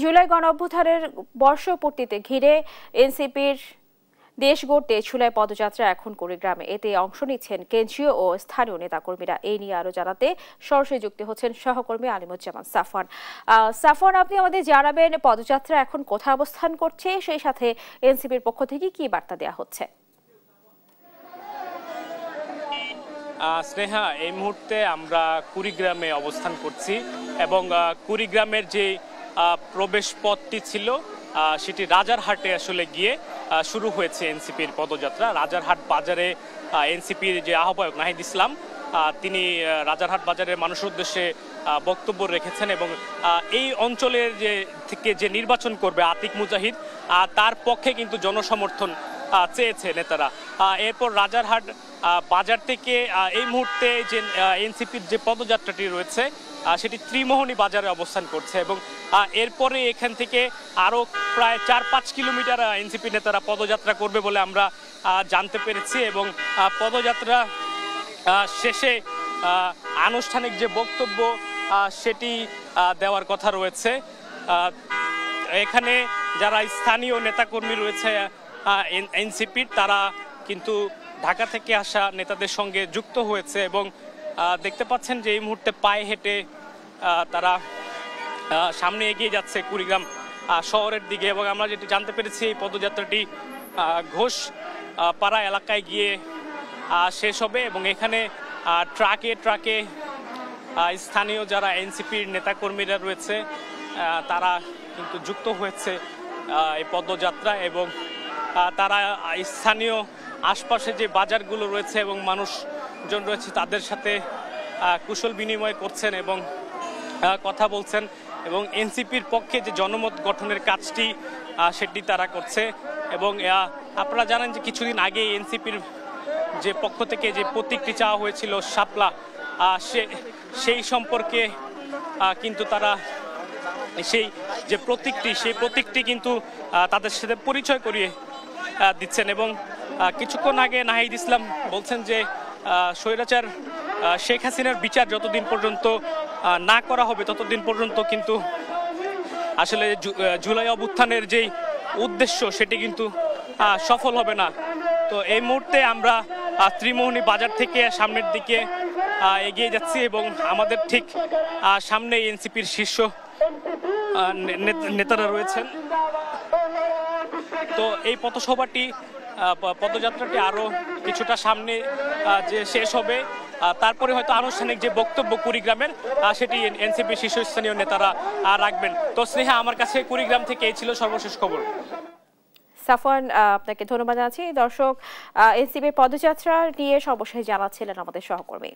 জুলাই গণঅভ্যুত্থানের বর্ষপূর্তিতে ঘিরে এনসিপির দেশ গড়তে জুলাই পদযাত্রা এখন কুড়িগ্রামে। এতে অংশ নিচ্ছেন কেন্দ্রীয় ও স্থানীয় নেতাকর্মীরা। এই নিয়ে আরো জানাতে সরাসরি যুক্ত হচ্ছেন সহকর্মী আলিমুজ্জামান সাফওয়ান। সাফওয়ান, আপনি আমাদের জানাবেন পদযাত্রা এখন কোথায় অবস্থান করছে, সেই সাথে এনসিপির পক্ষ থেকে কি বার্তা দেওয়া হচ্ছে? স্নেহা, এই মুহূর্তে আমরা কুড়িগ্রামে অবস্থান করছি এবং কুড়িগ্রামের যে প্রবেশ পথটি ছিল সেটি রাজারহাটে আসলে গিয়ে শুরু হয়েছে এনসিপির পদযাত্রা। রাজারহাট বাজারে এনসিপির যে আহ্বায়ক নাহিদ ইসলাম তিনি রাজারহাট বাজারের মানুষের উদ্দেশ্যে বক্তব্য রেখেছেন এবং এই অঞ্চলের থেকে যে নির্বাচন করবে আতিক মুজাহিদ তার পক্ষে কিন্তু জনসমর্থন চেয়েছে নেতারা। এরপর রাজারহাট বাজার থেকে এই মুহূর্তে যে এনসিপির যে পদযাত্রাটি রয়েছে সেটি ত্রিমোহনী বাজারে অবস্থান করছে এবং এরপরে এখান থেকে আরও প্রায় ৪-৫ কিলোমিটার এনসিপি নেতারা পদযাত্রা করবে বলে আমরা জানতে পেরেছি এবং পদযাত্রা শেষে আনুষ্ঠানিক যে বক্তব্য সেটি দেওয়ার কথা রয়েছে। এখানে যারা স্থানীয় নেতাকর্মী রয়েছে এনসিপির, তারা কিন্তু ঢাকা থেকে আসা নেতাদের সঙ্গে যুক্ত হয়েছে এবং দেখতে পাচ্ছেন যে এই মুহূর্তে পায়ে হেঁটে তারা সামনে এগিয়ে যাচ্ছে কুড়িগ্রাম শহরের দিকে এবং আমরা যেটি জানতে পেরেছি এই পদযাত্রাটি ঘোষ পাড়া এলাকায় গিয়ে শেষ হবে এবং এখানে ট্রাকে ট্রাকে স্থানীয় যারা এনসিপির নেতাকর্মীরা রয়েছে তারা কিন্তু যুক্ত হয়েছে এই পদযাত্রা এবং তারা স্থানীয় আশপাশে যে বাজারগুলো রয়েছে এবং মানুষজন রয়েছে তাদের সাথে কুশল বিনিময় করছেন এবং কথা বলছেন এবং এনসিপির পক্ষে যে জনমত গঠনের কাজটি সেটি তারা করছে এবং আপনারা জানেন যে কিছুদিন আগে এনসিপির যে পক্ষ থেকে যে প্রতীকটি চাওয়া হয়েছিল শাপলা, সেই সম্পর্কে কিন্তু তারা সেই যে প্রতীকটি কিন্তু তাদের সাথে পরিচয় করিয়ে দিচ্ছেন এবং কিছুক্ষণ আগে নাহিদ ইসলাম বলছেন যে স্বৈরাচার শেখ হাসিনার বিচার যতদিন পর্যন্ত না করা হবে ততদিন পর্যন্ত কিন্তু আসলে জুলাই অভ্যুত্থানের যেই উদ্দেশ্য সেটি কিন্তু সফল হবে না। তো এই মুহূর্তে আমরা ত্রিমোহনী বাজার থেকে সামনের দিকে এগিয়ে যাচ্ছি এবং আমাদের ঠিক সামনে এনসিপির শীর্ষ নেতারা রয়েছেন। তো এই পদযাত্রাটি আরো কিছুটা সামনে যে শেষ হবে, তারপরে হয়তো আনুষ্ঠানিক যে বক্তব্য কুড়িগ্রামের সেটি এনসিপি শীর্ষস্থানীয় নেতারা রাখবেন। তো স্নেহা, আমার কাছে কুড়িগ্রাম থেকে এই ছিল সর্বশেষ খবর। সাফওয়ান, আপনাকে ধন্যবাদ জানাচ্ছি। দর্শক, এনসিপির পদযাত্রা নিয়ে সর্বশেষ জানাচ্ছিলেন আমাদের সহকর্মী।